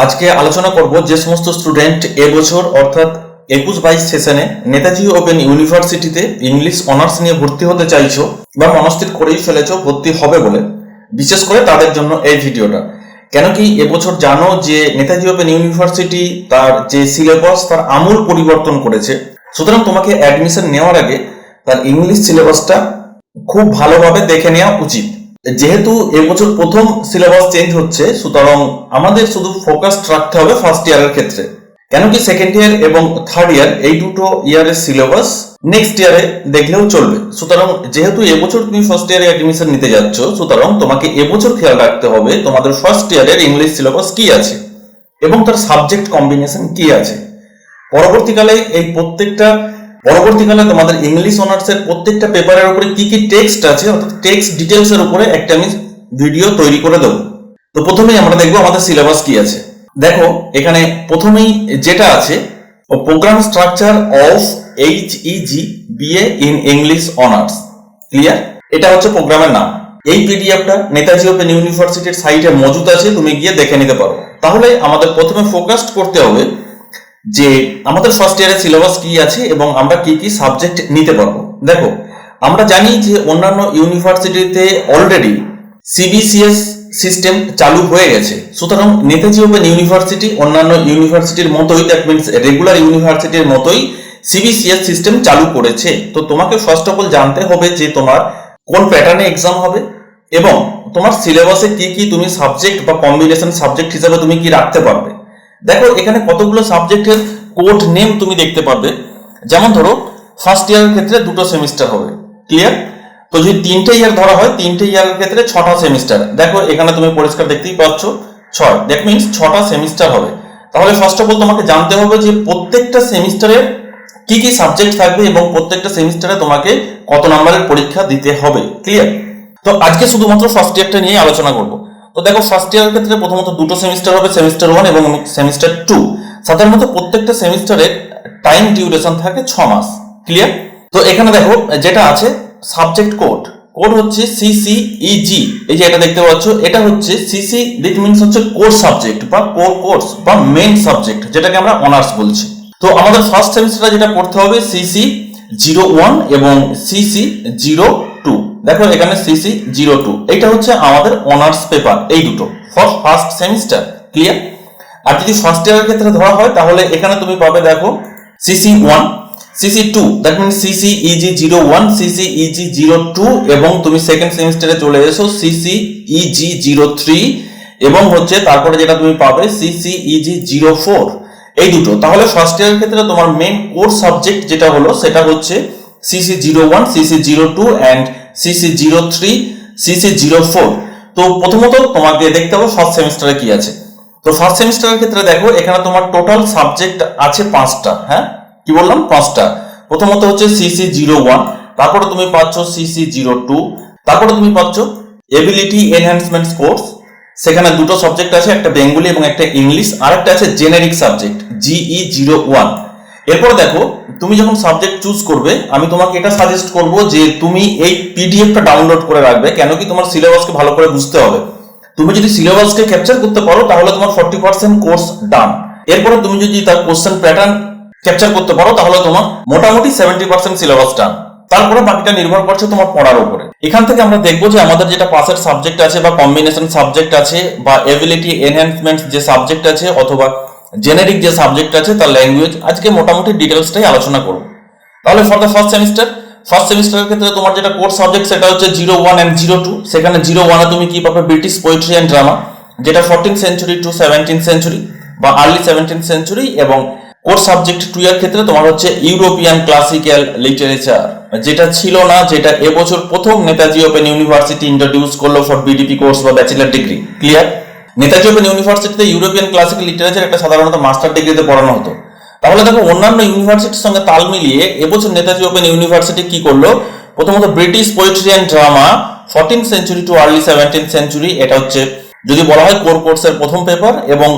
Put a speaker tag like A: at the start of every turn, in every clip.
A: আজকে আলোচনা করব যে সমস্ত স্টুডেন্ট এবছর অর্থাৎ 21-22 সেশনে নেতাজি ওপেন ইউনিভার্সিটিতে ইংলিশ অনার্স নিয়ে ভর্তি হতে চাইছো বা মনস্থির করেই ফেলেছো ভর্তি হবে বলে। বিশেষ করে তাদের জন্য এই ভিডিওটা। কেন কি এবছর জানো যে নেতাজি ওপেন ইউনিভার্সিটি তার যে সিলেবাস তার আমূল পরিবর্তন করেছে। সুতরাং তোমাকে অ্যাডমিশন নেওয়ার আগে তার ইংলিশ সিলেবাসটা খুব ভালোভাবে দেখে নেওয়া উচিত। যেহেতু এবছর প্রথম সিলেবাস চেঞ্জ হচ্ছে, সুতরাং আমাদের শুধু ফোকাস রাখতে হবে ফার্স্ট ইয়ারের ক্ষেত্রে। কেন কি সেকেন্ড ইয়ার এবং থার্ড ইয়ার এই দুটো ইয়ারের সিলেবাস নেক্সট ইয়ারে দেখলেও চলবে। সুতরাং যেহেতু এবছর তুমি ফার্স্ট ইয়ারে অ্যাডমিশন নিতে যাচ্ছ, সুতরাং তোমাকে এবছর খেয়াল রাখতে হবে তোমাদের ফার্স্ট ইয়ারের ইংলিশ সিলেবাস কি আছে এবং তার সাবজেক্ট কম্বিনেশন কি আছে। পরবর্তীকালে তোমাদের ইংলিশ অনার্সের প্রত্যেকটা পেপারের উপরে কি কি টেক্সট আছে অর্থাৎ টেক্সট ডিটেলস এর উপরে একটা আমি ভিডিও তৈরি করে দেবো। তো প্রথমেই আমরা দেখবো আমাদের সিলেবাস কি আছে। দেখো এখানে প্রথমেই যেটা আছে programme structure of HEG BA in English honours. Clear? এটা হচ্ছে প্রোগ্রামের নাম। এই পিডিএফটা নেতাজি ওপেন ইউনিভার্সিটির সাইটে মজুদ আছে, তুমি গিয়ে দেখে নিতে পারো। তাহলে আমাদের প্রথমে ফোকাস করতে হবে যে আমাদের ফার্স্ট ইয়ারের সিলেবাস কি আছে এবং আমরা কি কি সাবজেক্ট নিতে পারবো। দেখো আমরা জানি যে অন্যান্য ইউনিভার্সিটিতে অলরেডি CBCS সিস্টেম চালু হয়ে গেছে। সুতরাং নেতাজি ওপেন ইউনিভার্সিটি অন্যান্য ইউনিভার্সিটির মতোই, দ্যাট মিনস রেগুলার ইউনিভার্সিটির মতোই CBCS সিস্টেম চালু করেছে। তো তোমাকে ফার্স্ট অফ অল জানতে হবে যে তোমার কোন প্যাটার্নে এক্সাম হবে এবং তোমার সিলেবাসে কি কি তুমি সাবজেক্ট বা কম্বিনেশন সাবজেক্ট হিসেবে তুমি কি রাখতে পারবে। দেখো এখানে কতগুলো সাবজেক্টের কোড নেম তুমি দেখতে পারবে। যেমন ধরো ফার্স্ট ইয়ারের ক্ষেত্রে 2টো সেমিস্টার হবে। ক্লিয়ার? তো যদি 3টে ইয়ার ধরা হয়, 3টে ইয়ারের ক্ষেত্রে 6টা সেমিস্টার। দেখো এখানে তুমি পরিষ্কার দেখতেই পাচ্ছ 6, দ্যাট মিনস 6টা সেমিস্টার হবে। তাহলে ফার্স্ট অফ অল তোমাকে জানতে হবে যে প্রত্যেকটা সেমিস্টারের কি কি সাবজেক্ট থাকবে এবং প্রত্যেকটা সেমিস্টারে তোমাকে কত নম্বরের পরীক্ষা দিতে হবে। ক্লিয়ার? তো আজকে শুধুমাত্র ফার্স্ট ইয়ারটা নিয়ে আলোচনা করব। তো দেখো ফার্স্ট ইয়ারের ক্ষেত্রে প্রথমত 2টো সেমিস্টার হবে, সেমিস্টার 1 এবং সেমিস্টার 2। সাধারণত প্রত্যেকটা সেমিস্টারের টাইম ডিউরেশন থাকে 6 মাস। ক্লিয়ার? তো এখানে দেখো যেটা আছে সাবজেক্ট কোড হচ্ছে CCEG। এই যে এটা দেখতে পাচ্ছ, এটা হচ্ছে CC, দ্যাট মিন্স হচ্ছে কোর সাবজেক্ট বা কোর কোর্স বা মেইন সাবজেক্ট, যেটাকে আমরা অনার্স বলছি। তো আমাদের ফার্স্ট সেমিস্টারে যেটা পড়তে হবে CC01 এবং CC02। দেখো এখানে CC02, এটা হচ্ছে আমাদের অনার্স পেপার, এই দুটো ফর ফার্স্ট সেমিস্টার। ক্লিয়ার? আর যদি ফার্স্ট ইয়ারের ক্ষেত্রে ধরা হয় তাহলে এখানে তুমি পাবে দেখো CC1, CC2, that means CCEG01, CCEG02 এবং তুমি সেকেন্ড সেমিস্টারে চলে এসো CCEG03 এবং হচ্ছে তারপরে যেটা তুমি পাবে CCEG04, এই দুটো। তাহলে ফার্স্ট ইয়ারের ক্ষেত্রে তোমার মেইন কোর সাবজেক্ট যেটা হলো সেটা হচ্ছে CC01, CC02 and CC03, CC04। তো প্রথমত তোমাকে দেখতে হবে ফার্স্ট সেমিস্টারে কি আছে। তো ফার্স্ট সেমিস্টারের ক্ষেত্রে দেখো এখানে তোমার টোটাল সাবজেক্ট আছে 5টা। হ্যাঁ, কি বললাম? 5টা। প্রথমত হচ্ছে CC01, তারপরে তুমি পাচ্ছ CC02, তারপরে তুমি পাচ্ছ এবিলিটি এনহ্যান্সমেন্ট কোর্স। সেখানে 2টো সাবজেক্ট আছে, একটা বেঙ্গলি এবং একটা ইংলিশ, আর একটা আছে জেনেরিক সাবজেক্ট GE01। এরপর দেখো তুমি যখন সাবজেক্ট চুজ করবে, আমি তোমাকে এটা সাজেস্ট করব যে তুমি এই পিডিএফটা ডাউনলোড করে রাখবে। কেন কি তোমার সিলেবাসকে ভালো করে বুঝতে হবে। তুমি যদি সিলেবাসকে ক্যাপচার করতে পারো তাহলে তোমার 40% কোর্স ডান। এরপরে তুমি যদি তার কোশ্চেন প্যাটার্ন ক্যাপচার করতে পারো তাহলে তোমার মোটামুটি 70% সিলেবাস ডান। তারপরে বাকিটা নির্ভর করছে তোমার পড়ার উপরে। এখান থেকে আমরা দেখবো যে আমাদের যেটা পাসের সাবজেক্ট আছে বা কম্বিনেশন সাবজেক্ট আছে বা এবিলিটি এনহ্যান্সমেন্ট যে সাবজেক্ট আছে অথবা জেনেরিক যে সাবজেক্ট আছে তার ল্যাঙ্গুয়েজ, আজকে মোটামুটি ডিটেলসটাই আলোচনা করব। তাহলে ফর দ্য ফার্স্ট সেমিস্টারের ক্ষেত্রে তোমার যেটা কোর সাবজেক্ট সেটা হচ্ছে 01 এন্ড 02। সেখানে 01 এ তুমি কি পাবে? ব্রিটিশ পোয়েট্রি এন্ড ড্রামা, যেটা 14th century to 17th century বা আর্লি 17th সেঞ্চুরি। এবং কোর সাবজেক্ট 2 এর ক্ষেত্রে তোমার হচ্ছে ইউরোপিয়ান ক্লাসিক্যাল লিটারেচার, যেটা ছিল না, যেটা এবছর প্রথম নেতাজি ওপেন ইউনিভার্সিটি ইন্ট্রোডিউস করলো ফর বিডিপি কোর্স বা bachelor degree. Clear? Netaji open ইউনিভার্সিটিতে ইউরোপিয়ান ক্লাসিক্যাল লিটারেচার একটা সাধারণত মাস্টার ডিগ্রিতে পড়ানো হতো। তাহলে দেখো অন্যান্য ইউনিভার্সিটির সঙ্গে তাল মিলিয়ে এবছর নেতাজি ওপেন ইউনিভার্সিটি কি করলো? প্রথমত British poetry and drama 14th century to early 17th century, এটা হচ্ছে যদি বলা হয় কোর কোর্সের প্রথম পেপার। এবং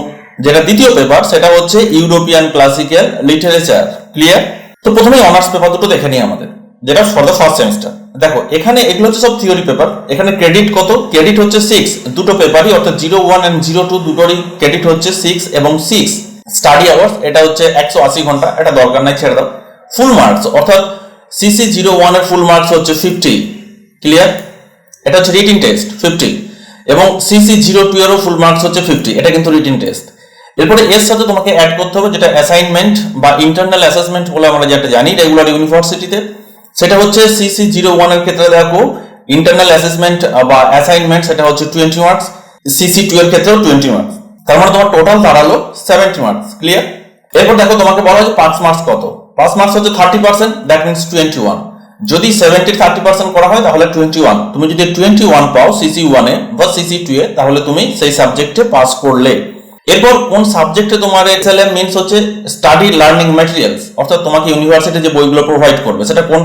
A: যেটা দ্বিতীয় পেপার সেটা হচ্ছে ইউরোপিয়ান ক্লাসিক্যাল লিটারেচার। ক্লিয়ার? তো প্রথমে অনার্স পেপার দুটো দেখে নিই আমাদের, যেটা ফর দ্য ফার্স্ট সেমিস্টার। দেখো এখানে এগুলো হচ্ছে সব থিওরি পেপার। এখানে ক্রেডিট কত? ক্রেডিট হচ্ছে 6, দুটো পেপারই অর্থাৎ 01 এন্ড 02 দুটোরই ক্রেডিট হচ্ছে 6 এবং 6 স্টাডি আওয়ার্স, এটা হচ্ছে 180 ঘন্টা, এটা দরকার নাই, ছেড়ে দাও। ফুল মার্কস অর্থাৎ সিসি 01 এর ফুল মার্কস হচ্ছে 50, ক্লিয়ার? এটা হচ্ছে রিটিন টেস্ট 50 এবং সিসি 02 এরও ফুল মার্কস হচ্ছে 50, এটা কিন্তু রিটিন টেস্ট। এরপরে এর সাথে তোমাকে অ্যাড করতে হবে যেটা অ্যাসাইনমেন্ট বা ইন্টারনাল অ্যাসেসমেন্ট বলে আমরা যেটা জানি রেগুলার ইউনিভার্সিটিতে, সেটা হচ্ছে সিসি 01 এর ক্ষেত্রে দেখো ইন্টারনাল অ্যাসেসমেন্ট বা অ্যাসাইনমেন্ট সেটা হচ্ছে 20 মার্কস, সিসি 2 এর ক্ষেত্রেও 20 মার্কস, তার মানে তোমার টোটাল দাঁড়ালো 70 মার্কস, ক্লিয়ার? এরপর দেখো তোমাকে বলা হয়েছে পাস মার্কস কত। পাস মার্কস হচ্ছে 30%, দ্যাট মিন্স 21। যদি 70 30% করা হয় তাহলে 21। তুমি যদি 21 পাও সিসি 1 এ বা সিসি 2 এ তাহলে তুমি সেই সাবজেক্টে পাস করলে। এরপর কোন সাবজেক্টে তোমার এক্সএলএম মিন্স হচ্ছে স্টাডি লার্নিং ম্যাটেরিয়ালস, অর্থাৎ তোমাকে ইউনিভার্সিটি যে বইগুলো প্রোভাইড করবে সেটা কোন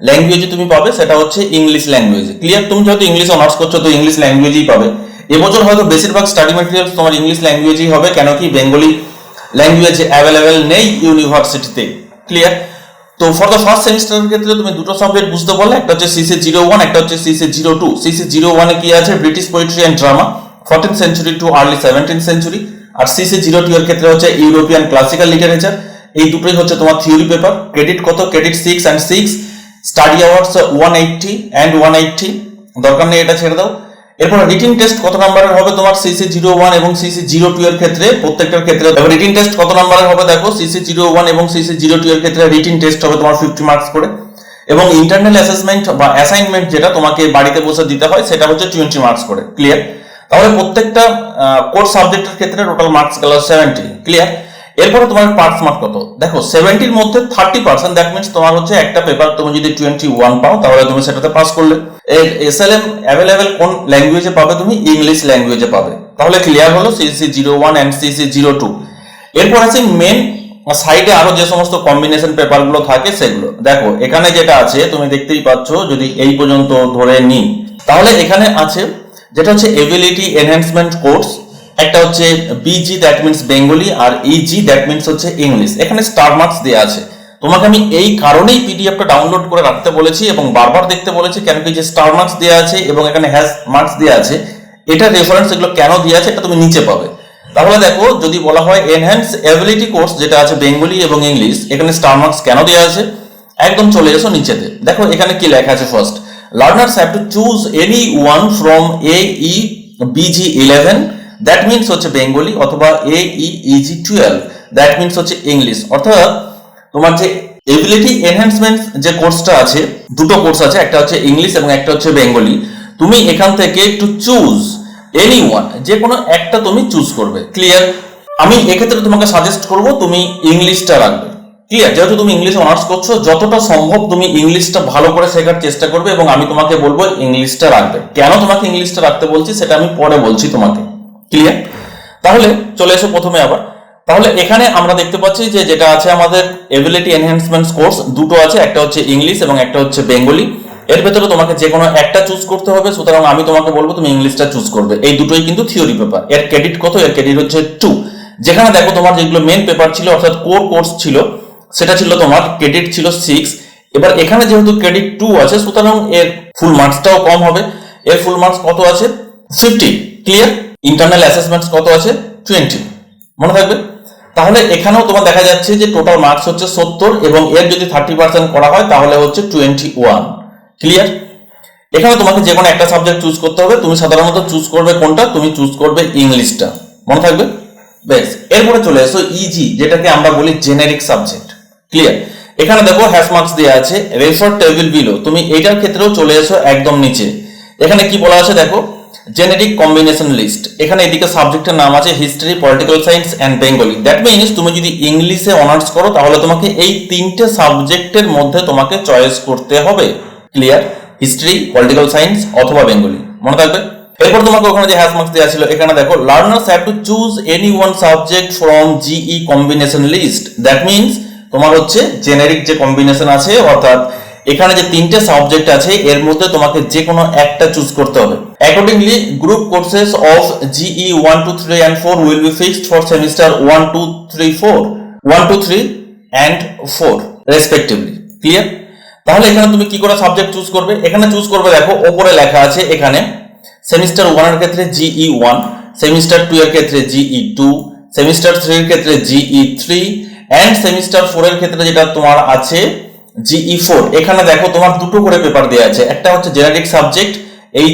A: ল্যাঙ্গুয়েজে তুমি পাবে, সেটা হচ্ছে ইংলিশ ল্যাঙ্গুয়েজে, ক্লিয়ার? তুমি যেহেতু ইংলিশ অনার্স করছো তো ইংলিশ ল্যাঙ্গুয়েজেই পাবে। এবছর হয়তো বেশিরভাগ স্টাডি ম্যাটেরিয়ালস তোমার ইংলিশ ল্যাঙ্গুয়েজেই হবে, কেন কি বেঙ্গলি ল্যাঙ্গুয়েজ অ্যাভেলেবেল নেই ইউনিভার্সিটিতে, ক্লিয়ার? তো ফর দ্য ফার্স্ট সেমিস্টারের ক্ষেত্রে তুমি দুটো সাবজেক্ট বুঝতে পারলে, একটা হচ্ছে সিসি 01, একটা হচ্ছে সিসি 02। সিসি 01 এ কি আছে? British poetry and drama 14th century to early 17th century, আর সিসি 02 এর ক্ষেত্রে হচ্ছে ইউরোপিয়ান ক্লাসিক্যাল লিটারেচার। এই দুটোই হচ্ছে তোমার থিওরি পেপার। ক্রেডিট কত? Credit 6 and 6, study hours 180 and 180, দরকার নেই, এটা ছেড়ে দাও। এরপর রিটিন টেস্ট কত নাম্বারের হবে তোমার সিসি 01 এবং সিসি 02 এর ক্ষেত্রে? প্রত্যেকটার ক্ষেত্রে রিটিন টেস্ট কত নাম্বারের হবে দেখো, সিসি 01 এবং সিসি 02 এর ক্ষেত্রে রিটিন টেস্ট হবে তোমার 50 মার্কস করে, এবং ইন্টারনাল অ্যাসেসমেন্ট বা অ্যাসাইনমেন্ট যেটা তোমাকে বাড়িতে বসে দিতে হয় সেটা হচ্ছে 20 মার্কস করে, ক্লিয়ার? তাহলে প্রত্যেকটা কোর্স সাবজেক্টের ক্ষেত্রে টোটাল মার্কস গেল 70, ক্লিয়ার? এরপরে তোমার পাস মার্ক কত দেখো, 70 এর মধ্যে 30%, দ্যাট মিন্স তোমার হচ্ছে একটা পেপার তুমি যদি 21 পাও তাহলে তুমি সেটাতে পাস করলে। এসএলএম অ্যাভেলেবেল কোন ল্যাঙ্গুয়েজে পাবে? তুমি ইংলিশ ল্যাঙ্গুয়েজে পাবে। তাহলে ক্লিয়ার হলো সিসি 01 এন্ড সিসি 02। এরপর আছে মেন সাইডে আরো যে সমস্ত কম্বিনেশন পেপারগুলো থাকে সেগুলো দেখো। এখানে যেটা আছে তুমি দেখতেই পাচ্ছ, যদি এই পর্যন্ত ধরে নিই তাহলে এখানে আছে যেটা হচ্ছে এবিলিটি এনহ্যান্সমেন্ট কোর্স, একটা হচ্ছে বিজি দ্যাট মিন্স বেঙ্গলি, আর ইজি দ্যাট মিন্স হচ্ছে ইংলিশ। এখানে স্টার মার্কস দেওয়া আছে। তোমাকে আমি এই কারণেই পিডিএফটা ডাউনলোড করে রাখতে বলেছি এবং বারবার দেখতে বলেছি, কেন কি যে স্টার মার্কস দেওয়া আছে এবং এখানে হ্যাশ মার্কস দেওয়া আছে, এটা রেফারেন্স এগুলো কেন দেওয়া আছে এটা তুমি নিচে পাবে। তাহলে দেখো যদি বলা হয় এনহ্যান্স এবিলিটি কোর্স যেটা আছে বেঙ্গলি এবং ইংলিশ, এখানে স্টার মার্কস কেন দেওয়া আছে, একদম চলে এসো নিচেতে। দেখো এখানে কি লেখা আছে, first learners have to choose any one from AE BG 11, that means হচ্ছে বেঙ্গলি, অথবা AE EG 12, দ্যাট মিন্স হচ্ছে ইংলিশ। অর্থাৎ তোমার যে এবিলিটি এনহ্যান্সমেন্ট যে কোর্সটা আছে, দুটো কোর্স আছে, একটা হচ্ছে ইংলিশ এবং একটা হচ্ছে বেঙ্গলি। তুমি এখান থেকে টু চুজ এনি ওয়ান, যে কোনো একটা তুমি চুজ করবে, ক্লিয়ার? আমি এক্ষেত্রে তোমাকে সাজেস্ট করব তুমি ইংলিশটা রাখবে, ক্লিয়ার? যেহেতু তুমি ইংলিশ অনার্স করছো, যতটা সম্ভব তুমি ইংলিশটা ভালো করে শেখার চেষ্টা করবে এবং আমি তোমাকে বলবো ইংলিশটা রাখবে। কেন তোমাকে ইংলিশটা রাখতে বলছি সেটা আমি পরে বলছি তোমাকে, ক্লিয়ার? তাহলে চলে এসো প্রথমে আবার। তাহলে এখানে আমরা দেখতে পাচ্ছি যে যেটা আছে আমাদের এবিলিটি এনহ্যান্সমেন্ট কোর্স দুটো আছে, একটা হচ্ছে ইংলিশ এবং একটা হচ্ছে বেঙ্গলি। এর ভেতরে তোমাকে যে কোনো একটা চুজ করতে হবে, সুতরাং আমি তোমাকে বলবো তুমি ইংলিশটা চুজ করবে। এই দুটোই কিন্তু থিওরি পেপার। এর ক্রেডিট কত? এর ক্রেডিট হচ্ছে 2। যেখানে দেখো তোমার যেগুলো মেন পেপার ছিল অর্থাৎ কোর কোর্স ছিল সেটা ছিল তোমার ক্রেডিট ছিল 6। এবার এখানে যেহেতু ক্রেডিট 2 আছে সুতরাং এর ফুল মার্কসটাও কম হবে। এর ফুল মার্কস কত আছে? 50, ক্লিয়ার? ইন্টারনাল অ্যাসেসমেন্টস কত আছে? 20, মনে থাকবে। তাহলে এখানেও তোমার দেখা যাচ্ছে যে টোটাল মার্কস হচ্ছে 70 এবং এর যদি 30% করা হয় তাহলে হচ্ছে 21, ক্লিয়ার? এখানে তোমাকে যে কোনো একটা সাবজেক্ট চুজ করতে হবে। তুমি সাধারণত চুজ করবে কোনটা? তুমি চুজ করবে ইংলিশটা, মনে থাকবে। বেশ, এরপরে চলে এসো ইজি, যেটাকে আমরা বলি জেনারিক সাবজেক্ট, ক্লিয়ার? এখানে দেখো হ্যাশ মার্কস দেওয়া আছে, রেফার টেবিল বিলো। তুমি এইটার ক্ষেত্রেও চলে এসো একদম নিচে। এখানে কি বলা আছে দেখো, জেনেরিক কম্বিনেশন লিস্ট। এখানে এদিকে সাবজেক্টের নাম আছে history, political science and Bengali. That means তুমি যদি ইংলিশে অনার্স করো তাহলে তোমাকে এই তিনটে সাবজেক্টের মধ্যে তোমাকে চয়েস করতে হবে, ক্লিয়ার? হিস্ট্রি, পলিটিক্যাল সায়েন্স অথবা বেঙ্গলি, মনে থাকবে। এরপর তোমাকে ওখানে যে হ্যাশ মার্কস দেওয়া ছিল, এখানে দেখো learners have to choose any one subject from GE combination list. That means তোমার হচ্ছে জেনারিক যে কম্বিনেশন আছে, অর্থাৎ এখানে যে তিনটে সাবজেক্ট আছে এর মধ্যে তোমাকে যে কোনো একটা চুজ করতে হবে। Accordingly group courses of GE 1 2 3 and 4 will be fixed for semester 1 2 3 4 1 2 3 and 4 respectively, clear? তাহলে এখানে তুমি কি করে সাবজেক্ট চুজ করবে? এখানে চুজ করবে, দেখো ওপরে লেখা আছে এখানে সেমিস্টার 1 এর ক্ষেত্রে জিই 1, সেমিস্টার 2 এর ক্ষেত্রে জিই 2, সেমিস্টার 3 এর ক্ষেত্রে জিই 3 এন্ড সেমিস্টার 4 এর ক্ষেত্রে যেটা তোমার আছে জিই 4। এখানে দেখো তোমার দুটো করে পেপার দেওয়া আছে, একটা হচ্ছে generic subject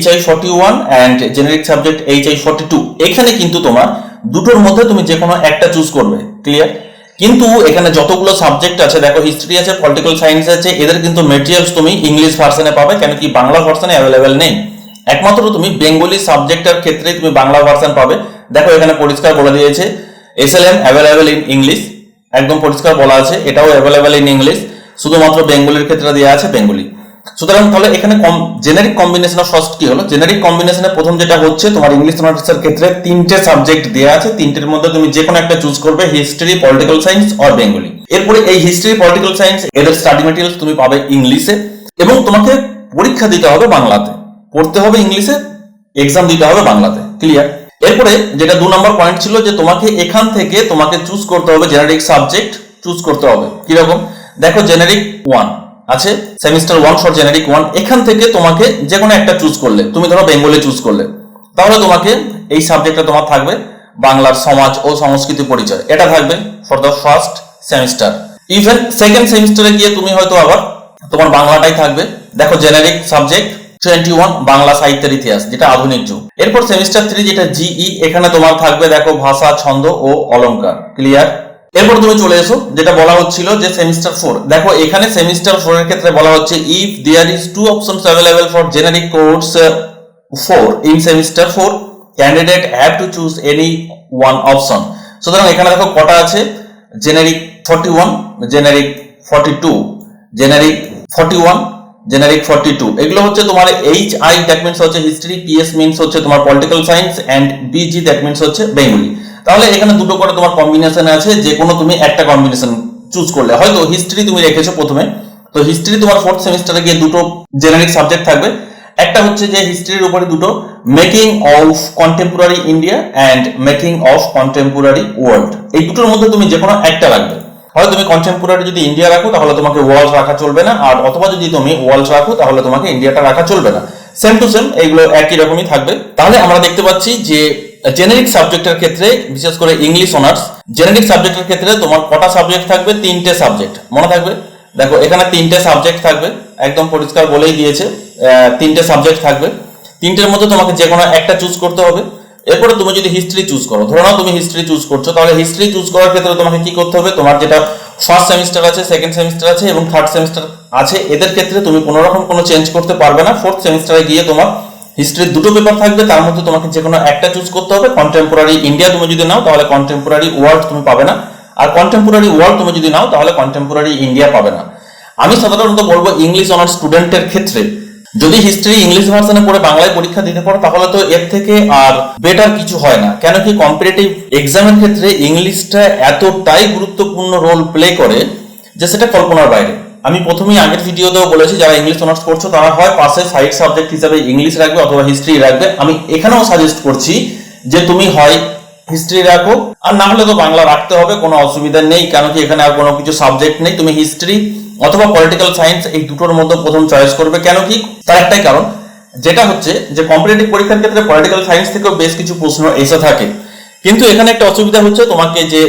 A: HI 41 and generic subject HI 42। এখানে কিন্তু তোমার দুটোর মধ্যে তুমি যে কোনো একটা চুজ করবে, ক্লিয়ার? কিন্তু এখানে যতগুলো সাবজেক্ট আছে, দেখো হিস্ট্রি আছে, পলিটিক্যাল সায়েন্স আছে, এদের কিন্তু মেটেরিয়ালস তুমি ইংলিশ ভার্সনে পাবে, কেন কি বাংলা ভার্সনে অ্যাভেলেবেল নেই। একমাত্র তুমি বেঙ্গলি সাবজেক্টের ক্ষেত্রে তুমি বাংলা ভার্সন পাবে। দেখো এখানে পরিষ্কার বলে দিয়েছে SLM অ্যাভেলেবেল ইন ইংলিশ, একদম পরিষ্কার বলা আছে, এটাও অ্যাভেলেবেল ইন ইংলিশ, শুধুমাত্র বেঙ্গলির ক্ষেত্রে দেওয়া আছে বেঙ্গলি। সুতরাং তাহলে এখানে জেনারিক কম্বিনেশন অফ ফার্স্ট কি হলো? জেনারিক কম্বিনেশনে প্রথম যেটা হচ্ছে তোমার ইংলিশ অনার্সের ক্ষেত্রে তিনটে সাবজেক্ট দেওয়া আছে, তিনটের মধ্যে তুমি যে কোনো একটা চুজ করবে, history, political science or Bengali. এরপরে এই হিস্ট্রি, পলিটিক্যাল সায়েন্স এদের স্টাডি মেটেরিয়ালস তুমি পাবে ইংলিশে এবং তোমাকে পরীক্ষা দিতে হবে বাংলাতে, পড়তে হবে ইংলিশে, এক্সাম দিতে হবে বাংলাতে, ক্লিয়ার? এরপরে যেটা 2 নম্বর পয়েন্ট ছিল যে তোমাকে এখান থেকে তোমাকে চুজ করতে হবে জেনারিক সাবজেক্ট চুজ করতে হবে। কিরকম? দেখো জেনারিক 1 আছে, সেমিস্টার 1 ফর জেনারিক 1, এখান থেকে তোমাকে যে কোনো একটা চুজ করলে, তুমি ধরো বেঙ্গলি চুজ করলে, তাহলে তোমাকে এই সাবজেক্টটা তোমার থাকবে বাংলার সমাজ ও সংস্কৃতি পরিচয়, এটা থাকবে for the first semester. Even second সেমিস্টারে গিয়ে তুমি হয়তো আবার তোমার বাংলাটাই থাকবে। দেখো জেনারিক সাবজেক্ট 21 বাংলা সাহিত্যের ইতিহাস, যেটা আধুনিক যুগ। এরপর সেমিস্টার 3 যেটা জিই, এখানে তোমার থাকবে দেখো ভাষা, ছন্দ ও অলংকার, ক্লিয়ার? এরপর তুমি চলে এসো যেটা বলা হচ্ছিল যে সেমিস্টার 4। দেখো এখানে সেমিস্টার 4 এর ক্ষেত্রে বলা হচ্ছে if there is 2 options available for generic course 4 in semester 4, candidate have to choose any one option. সুতরাং এখানে দেখো কটা আছে, জেনারিক 41, জেনারিক 42, জেনারিক 41, জেনারিক 42, এগুলো হচ্ছে তোমার HI দ্যাট মিন্স হচ্ছে হিস্ট্রি, PS মিন্স হচ্ছে তোমার political science and BG that means হচ্ছে বেঙ্গলি। তাহলে এখানে দুটো করে তোমার কম্বিনেশন আছে, যে কোনো তুমি একটা কম্বিনেশন চুজ করলে, হয়তো হিস্ট্রি তুমি রেখেছো প্রথমে, তো হিস্ট্রি তোমার 4th সেমিস্টারে গিয়ে দুটো জেনারিক সাবজেক্ট থাকবে, একটা হচ্ছে যে হিস্ট্রির উপরে দুটো, making of contemporary India and making of contemporary world, এই দুটোর মধ্যে তুমি যে কোনো একটা রাখবে। হয় তুমি কন্টেম্পোরারি যদি ইন্ডিয়া রাখো তাহলে তোমাকে ওয়ার্ল্ড রাখা চলবে না, আর অথবা যদি তুমি ওয়ার্ল্ড রাখো তাহলে তোমাকে ইন্ডিয়াটা রাখা চলবে না, সেম টু সেম এইগুলো একই রকমই থাকবে। তাহলে আমরা দেখতে পাচ্ছি যে জেনারিক সাবজেক্টের ক্ষেত্রে, বিশেষ করে ইংলিশ অনার্স জেনারিক সাবজেক্টের ক্ষেত্রে তোমার কটা সাবজেক্ট থাকবে? 3টে সাবজেক্ট, মনে থাকবে। দেখো এখানে 3টে সাবজেক্ট থাকবে, একদম পরিষ্কার বলেই দিয়েছে 3টে সাবজেক্ট থাকবে, 3টের মধ্যে তোমাকে যে কোনো একটা চুজ করতে হবে। এরপরে তুমি যদি হিস্ট্রি চুজ করো, ধরো নাও তুমি হিস্ট্রি চুজ করছো, তাহলে হিস্ট্রি চুজ করার ক্ষেত্রে তোমাকে কি করতে হবে? তোমার যেটা ফার্স্ট সেমিস্টার আছে, সেকেন্ড সেমিস্টার আছে এবং থার্ড সেমিস্টার আছে, এদের ক্ষেত্রে তুমি কোনো রকম কোনো চেঞ্জ করতে পারবে না। 4th সেমিস্টারে গিয়ে তোমার হিস্ট্রির দুটো পেপার থাকবে, তার মধ্যে তোমাকে যে কোনো একটা চুজ করতে হবে। কন্টেম্পোরারি ইন্ডিয়া তুমি যদি নাও তাহলে কন্টেম্পোরারি ওয়ার্ল্ড তুমি পাবে না, আর কন্টেম্পোরারি ওয়ার্ল্ড তুমি যদি নাও তাহলে কন্টেম্পোরারি ইন্ডিয়া পাবে না। আমি সাধারণত বলবো ইংলিশ অনার্স স্টুডেন্টের ক্ষেত্রে যদি হিস্ট্রি ইংলিশ ভার্সনে পড়ে বাংলায় পরীক্ষা দিতে পারো তাহলে তো এর থেকে আর বেটার কিছু হয় না, কেন কি কম্পিটিটিভ এক্সামের ক্ষেত্রে ইংলিশটা এতটাই গুরুত্বপূর্ণ রোল প্লে করে যে সেটা কল্পনার বাইরে। আমি প্রথমেই আগের ভিডিওতেও বলেছি, যারা ইংলিশ অনার্স করছো তারা হয় পাশে সাইড সাবজেক্ট হিসেবে ইংলিশ রাখবে অথবা হিস্ট্রি রাখবে। আমি এখানেও সাজেস্ট করছি যে তুমি হয় হিস্ট্রি রাখো, আর না হলে তো বাংলা রাখতে হবে, কোনো অসুবিধা নেই, কেন কি এখানে আর কোনো কিছু সাবজেক্ট নেই। তুমি হিস্ট্রি অথবা পলিটিক্যাল সায়েন্স এই দুটোর মধ্যে প্রথম চয়েস করবে, কেন কি তার একটাই কারণ, যেটা হচ্ছে যে কম্পিটিটিভ পরীক্ষার ক্ষেত্রে পলিটিক্যাল সায়েন্স থেকেও বেশ কিছু প্রশ্ন এসে থাকে, কিন্তু এখানে একটা অসুবিধা হচ্ছে তোমাকে যে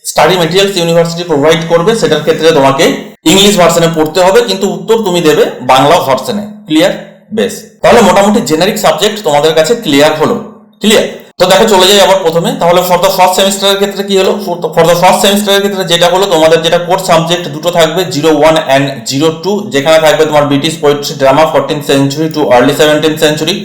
A: স্টাডি মেটেরিয়ালস ইউনিভার্সিটি প্রোভাইড করবে সেটার ক্ষেত্রে তোমাকে ইংলিশ ভার্সনে পড়তে হবে, কিন্তু উত্তর তুমি দেবে বাংলা ভার্সনে, ক্লিয়ার? বেশ, তাহলে মোটামুটি জেনারিক সাবজেক্ট তোমাদের কাছে ক্লিয়ার হলো, ক্লিয়ার? তো দেখো চলে যাই আবার প্রথমে, তাহলে ফর দ্য ফার্স্ট সেমিস্টারের ক্ষেত্রে কি হলো? ফর দ্য ফার্স্ট সেমিস্টারের ক্ষেত্রে যেটা হলো, তোমাদের যেটা কোর সাবজেক্ট দুটো থাকবে, 01 এন্ড 02, যেখানে থাকবে তোমার British poetry drama 14th century to early 17th century,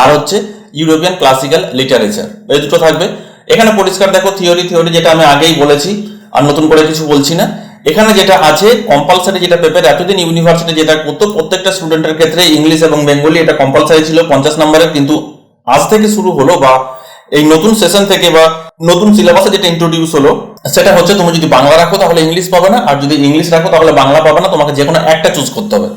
A: আর হচ্ছে ইউরোপিয়ান ক্লাসিক্যাল লিটারেচার, এই দুটো থাকবে। এখানে পরিষ্কার দেখো থিওরি যেটা আমি আগেই বলেছি, আর নতুন করে কিছু বলছি না। এখানে যেটা আছে কম্পালসারি যেটা পেপার, এতদিন ইউনিভার্সিটি যেটা করতো প্রত্যেকটা স্টুডেন্টের ক্ষেত্রে ইংলিশ এবং বেঙ্গলি এটা কম্পালসারি ছিল 50 নম্বরের, কিন্তু আজ থেকে শুরু হলো বা এই নতুন সেশন থেকে বা নতুন সিলেবাসে যেটা ইন্ট্রোডিউস হলো সেটা হচ্ছে তুমি যদি বাংলা রাখো তাহলে ইংলিশ পাবে না, আর যদি ইংলিশ রাখো তাহলে বাংলা পাবে না, তোমাকে যে কোনো একটা চুজ করতে হবে।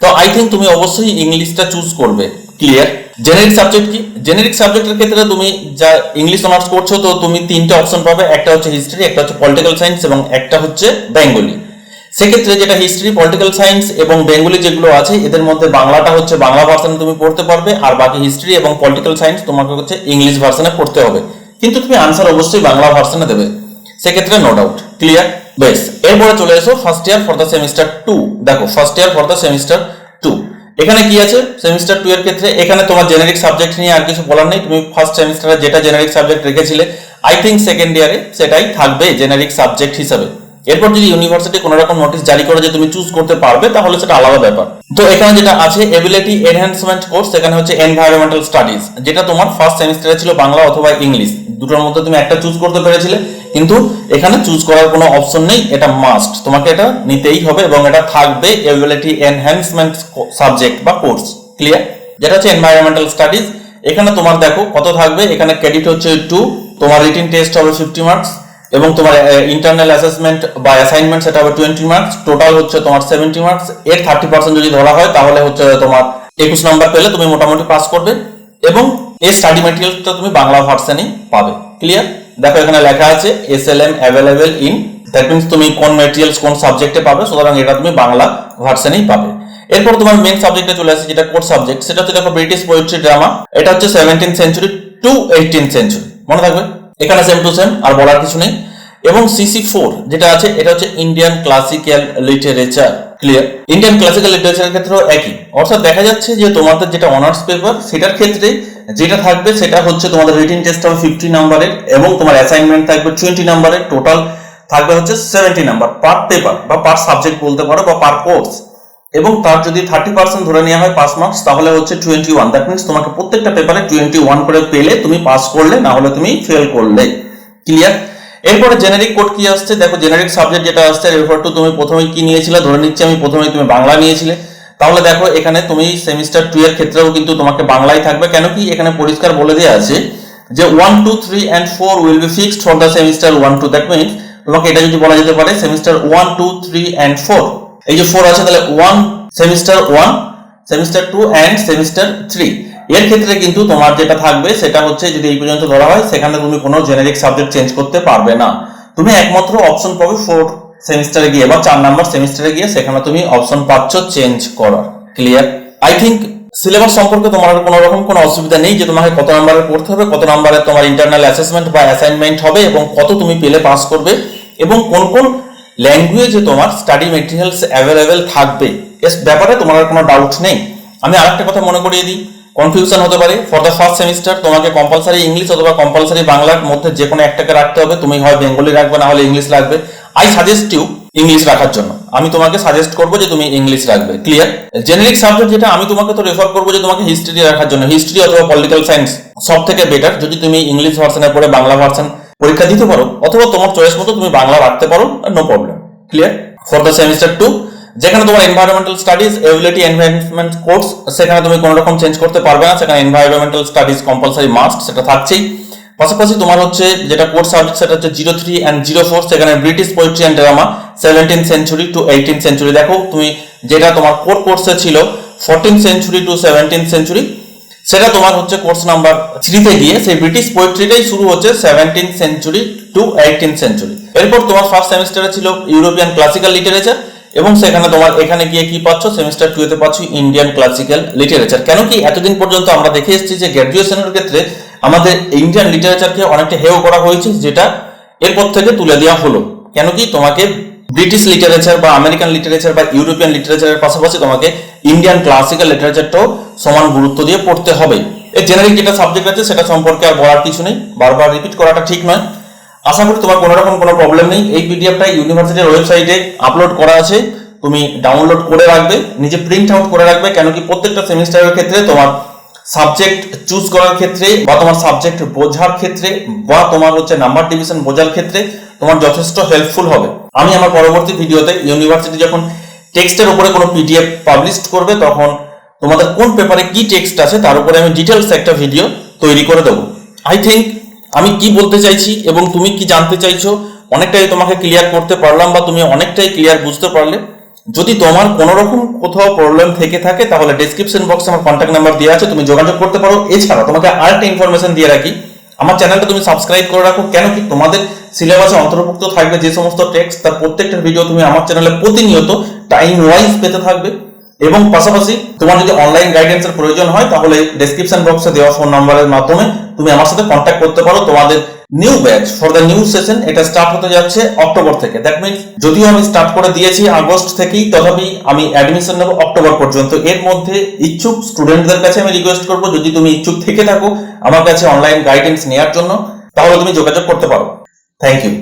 A: তো আই থিঙ্ক তুমি অবশ্যই ইংলিশটা চুজ করবে, ক্লিয়ার? জেনারিক সাবজেক্ট কি? জেনারিক সাবজেক্টের ক্ষেত্রে তুমি যা ইংলিশ অনার্স করছো তো তুমি 3টে অপশন পাবে, একটা হচ্ছে হিস্ট্রি, একটা হচ্ছে পলিটিক্যাল সায়েন্স এবং একটা হচ্ছে বেঙ্গলি। সেক্ষেত্রে যেটা হিস্ট্রি, পলিটিক্যাল সায়েন্স এবং বেঙ্গলি যেগুলো আছে এদের মধ্যে বাংলাটা হচ্ছে বাংলা ভার্সনে তুমি পড়তে পারবে, আর বাকি হিস্ট্রি এবং পলিটিক্যাল সায়েন্স তোমাকে হচ্ছে ইংলিশ ভার্সনে পড়তে হবে, কিন্তু তুমি আনসার অবশ্যই বাংলা ভার্সনে দেবে, সেক্ষেত্রে নো ডাউট। ক্লিয়ার? বেশ, এরপরে চলে এসো first year for the semester 2। দেখো first year for the semester 2 এখানে কি আছে সেমিস্টার 2 এর ক্ষেত্রে, এখানে তোমার জেনারিক সাবজেক্ট নিয়ে আর কিছু বলার নেই। তুমি ফার্স্ট সেমিস্টারে যেটা জেনারিক সাবজেক্ট রেখেছিলে আই থিঙ্ক সেকেন্ড ইয়ারে সেটাই থাকবে জেনারিক সাবজেক্ট হিসাবে। এরপর যদি ইউনিভার্সিটি কোনো রকম নোটিশ জারি করে যে তুমি চুজ করতে পারবে তাহলে সেটা আলাদা ব্যাপার। তো এখানে যেটা আছে এবিলিটি এনহ্যান্সমেন্ট কোর্স, সেখানে হচ্ছে এনভায়রনমেন্টাল স্টাডিজ, যেটা তোমার ফার্স্ট সেমিস্টারে ছিল বাংলা অথবা ইংলিশ, দুটোর মধ্যে তুমি একটা চুজ করতে পেরেছিলে, কিন্তু এখানে চুজ করার কোনো অপশন নেই, এটা মাস্ট, তোমাকে এটা নিতেই হবে এবং এটা থাকবে এবিলিটি এনহ্যান্সমেন্ট সাবজেক্ট বা কোর্স। ক্লিয়ার? যেটা হচ্ছে এনভায়রনমেন্টাল স্টাডিজ। এখানে তোমার দেখো কত থাকবে, এখানে ক্রেডিট হচ্ছে 2, তোমার রিটিন টেস্ট হবে 50 মার্কস এবং তোমার ইন্টারনাল অ্যাসেসমেন্ট বা অ্যাসাইনমেন্ট সেটা হবে 20 মার্কস, টোটাল হচ্ছে তোমার 70 মার্কস। এর 30% যদি ধরা হয় তাহলে হচ্ছে তোমার 21 নাম্বার পেলে তুমি মোটামুটি পাস করবে এবং এই স্টাডি ম্যাটেরিয়ালটা তুমি বাংলা ভার্সনেই পাবে। ক্লিয়ার? দেখো এখানে লেখা আছে SLM available in, that means তুমি কোন ম্যাটেরিয়ালস কোন সাবজেক্টে পাবে, সুতরাং এটা তুমি বাংলা ভার্সনেই পাবে। এরপর তোমার মেন সাবজেক্টে চলে আসে যেটা কোর সাবজেক্ট, সেটা হচ্ছে দেখো ব্রিটিশ পোয়েট্রি ড্রামা, এটা হচ্ছে 17th century to 18th century, মনে থাকবে এখানে সেম টু সেম, আর বলার কিছু নেই। এবং CC4 যেটা আছে এটা হচ্ছে Indian classical literature. Clear? Indian classical লিটারেচারের ক্ষেত্রেও একই, অর্থাৎ দেখা যাচ্ছে যে তোমাদের যেটা অনার্স পেপার সেটার ক্ষেত্রে যেটা থাকবে সেটা হচ্ছে তোমাদের রিটিন টেস্ট হবে 50 নাম্বারের এবং তোমার অ্যাসাইনমেন্ট থাকবে 20 নাম্বারের, টোটাল থাকবে হচ্ছে 70 নাম্বার পার পেপার বা পার সাবজেক্ট বলতে পারো বা পার কোর্স, এবং তার যদি 30% ধরে নেওয়া হয় পাস মার্কস তাহলে হচ্ছে 21, দ্যাট মিন্স তোমাকে প্রত্যেকটা পেপারে 21 করে পেলে তুমি পাস করলে, না হলে তুমি ফেল করলে। ক্লিয়ার? এরপরে জেনারিক কোড কি আসছে, দেখো জেনারিক সাবজেক্ট যেটা আসছে রেফার টু, তুমি প্রথমেই কি নিয়েছিলে, ধরে নিচ্ছি আমি প্রথমেই তুমি বাংলা নিয়েছিলে, তাহলে দেখো এখানে তুমি সেমিস্টার 2 এর ক্ষেত্রেও কিন্তু তোমাকে বাংলাই থাকবে, কেন কি এখানে পরিষ্কার বলে দেওয়া আছে যে 1, 2, 3 and 4 will be fixed for the semester 1, 2, that means তোমাকে এটা যদি বলা যেতে পারে সেমিস্টার 1, 2, 3 and 4, এই যে 4 আছে তাহলে 1 সেমিস্টার 1, সেমিস্টার 2 and সেমিস্টার 3, এর ক্ষেত্রে কিন্তু তোমার যেটা থাকবে সেটা হচ্ছে যদি এই পর্যন্ত ধরা হয় সেখানে তুমি কোনো জেনারিক সাবজেক্ট চেঞ্জ করতে পারবে না, তুমি একমাত্র অপশন পাবে 4 সেমিস্টারে গিয়ে বা 4 নাম্বার সেমিস্টারে গিয়ে, সেখানে তুমি অপশন পাচ্ছ চেঞ্জ করার। ক্লিয়ার? আই থিঙ্ক সিলেবাস সম্পর্কে তোমার কোনো রকম কোনো অসুবিধা নেই যে তোমাকে কত নাম্বারে পড়তে হবে, কত নাম্বারে তোমার ইন্টারনাল অ্যাসেসমেন্ট বা অ্যাসাইনমেন্ট হবে এবং কত তুমি পেলে পাস করবে এবং কোন কোন ল্যাঙ্গুয়েজে তোমার স্টাডি মেটেরিয়ালস অ্যাভেলেবেল থাকবে, এর ব্যাপারে তোমার কোনো ডাউট নেই। আমি আরেকটা কথা মনে করিয়ে দিই, কনফিউশন হতে পারে, ফর দ্য ফার্স্ট সেমিস্টার তোমাকে কম্পালসারি ইংলিশ অথবা কম্পালসারি বাংলার মধ্যে যে কোনো একটাকে রাখতে হবে, তুমি হয় বেঙ্গলি রাখবে না হলে ইংলিশ রাখবে। আই সাজেস্ট ইউ ইংলিশ রাখার জন্য, আমি তোমাকে সাজেস্ট করবো যে তুমি ইংলিশ রাখবে। ক্লিয়ার? জেনারিক সাবজেক্ট যেটা আমি তোমাকে তো রেফার করবো যে তোমাকে হিস্ট্রি রাখার জন্য, হিস্ট্রি অথবা পলিটিক্যাল সায়েন্স সব থেকে বেটার যদি তুমি ইংলিশ ভার্সনে পড়ে বাংলা ভার্সন পরীক্ষা দিতে পারো, অথবা তোমার চয়েস মতো তুমি বাংলা রাখতে পারো, no problem. Clear? For the semester 2 যেখানে তোমার environmental studies ability environment course, সেখানে তুমি কোনো রকম চেঞ্জ করতে পারবে না, সেখানে এনভায়রনমেন্টাল স্টাডিজ কম্পালসারি মাস্ট, সেটা থাকছেই। পাশাপাশি তোমার হচ্ছে যেটা কোর্স সাবজেক্ট সেটা হচ্ছে 03 and 04, সেখানে British poetry and drama 17th century to 18th century. দেখো তুমি যেটা তোমার কোর কোর্সে ছিল 14th century to 17th century, সেটা তোমার হচ্ছে কোর্স নাম্বার 3 তে গিয়ে সেই ব্রিটিশ পোয়েট্রিটাই শুরু হচ্ছে 17th century to 18th century. এরপর তোমার ফার্স্ট সেমিস্টারে ছিল ইউরোপিয়ান ক্লাসিক্যাল লিটারেচার এবং সেখানে তোমার এখানে গিয়ে কি পাচ্ছ, সেমিস্টার 2 তে পাচ্ছ ইন্ডিয়ান ক্লাসিক্যাল লিটারেচার। কেন কি এতদিন পর্যন্ত আমরা দেখে এসেছি যে গ্র্যাজুয়েশনের ক্ষেত্রে আমাদের ইন্ডিয়ান লিটারেচারকে অনেকটা হেয় করা হয়েছে, যেটা এরপর থেকে তুলে দেওয়া হলো। কেন কি তোমাকে ব্রিটিশ লিটারেচার বা আমেরিকান লিটারেচার বা ইউরোপিয়ান লিটারেচারের পাশাপাশি তোমাকে ইন্ডিয়ান ক্লাসিক্যাল লিটারেচারটাও সমান গুরুত্ব দিয়ে পড়তে হবে। এই জেনারিক যেটা সাবজেক্ট আছে সেটা সম্পর্কে আর বলার কিছু নেই, বারবার রিপিট করাটা ঠিক নয়। আশা করি তোমার কোনো রকম কোনো প্রবলেম নেই। এই পিডিএফটা ইউনিভার্সিটির ওয়েবসাইটে আপলোড করা আছে, তুমি ডাউনলোড করে রাখবে, নিজে প্রিন্ট আউট করে রাখবে। কেন কি প্রত্যেকটা সেমিস্টারের ক্ষেত্রে তোমার সাবজেক্ট চুজ করার ক্ষেত্রে বা তোমার সাবজেক্ট বোঝার ক্ষেত্রে বা তোমার হচ্ছে নাম্বার ডিভিশন বোঝার ক্ষেত্রে তোমার যথেষ্ট হেল্পফুল হবে। আমি আমার পরবর্তী ভিডিওতে ইউনিভার্সিটি যখন টেক্সটের উপরে কোনো পিডিএফ পাবলিশ করবে তখন তোমাদের কোন পেপারে কি টেক্সট আছে তার উপরে আমি ডিটেলস একটা ভিডিও তৈরি করে দেবো। আই থিঙ্ক আমি কি বলতে চাইছি এবং তুমি কি জানতে চাইছো অনেকটাই তোমাকে ক্লিয়ার করতে পারলাম বা তুমি অনেকটাই ক্লিয়ার বুঝতে পারলে। যদি তোমার কোনো রকম কোথাও প্রবলেম থেকে থাকে তাহলে ডেসক্রিপশন বক্সে আমার কন্ট্যাক্ট নাম্বার দেওয়া আছে, তুমি যোগাযোগ করতে পারো। এছাড়া তোমাকে আরেকটা ইনফরমেশন দিয়ে রাখি, আমার চ্যানেলটা তুমি সাবস্ক্রাইব করে রাখো, কেন কি তোমাদের সিলেবাসে অন্তর্ভুক্ত থাকবে যে সমস্ত টেক্সট, তার প্রত্যেকটা ভিডিও তুমি আমার চ্যানেলে প্রতিনিয়ত টাইম ওয়াইজ পেতে থাকবে। এবং পাশাপাশি তোমার যদি অনলাইন গাইডেন্সের প্রয়োজন হয় তাহলে ডেসক্রিপশন বক্সে দেওয়া ফোন নাম্বারের মাধ্যমে তুমি আমার সাথে কন্ট্যাক্ট করতে পারো। তোমাদের new batch for the new session এটা স্টার্ট হতে যাচ্ছে অক্টোবর থেকে। দ্যাট মিনস যদিও আমি স্টার্ট করে দিয়েছি আগস্ট থেকেই, তথাপি আমি অ্যাডমিশন নেব অক্টোবর পর্যন্ত। এর মধ্যে ইচ্ছুক স্টুডেন্টদের কাছে আমি রিকোয়েস্ট করবো, যদি তুমি ইচ্ছুক থেকে থাকো আমার কাছে অনলাইন গাইডেন্স নেওয়ার জন্য, তাহলে তুমি যোগাযোগ করতে পারো। Thank you.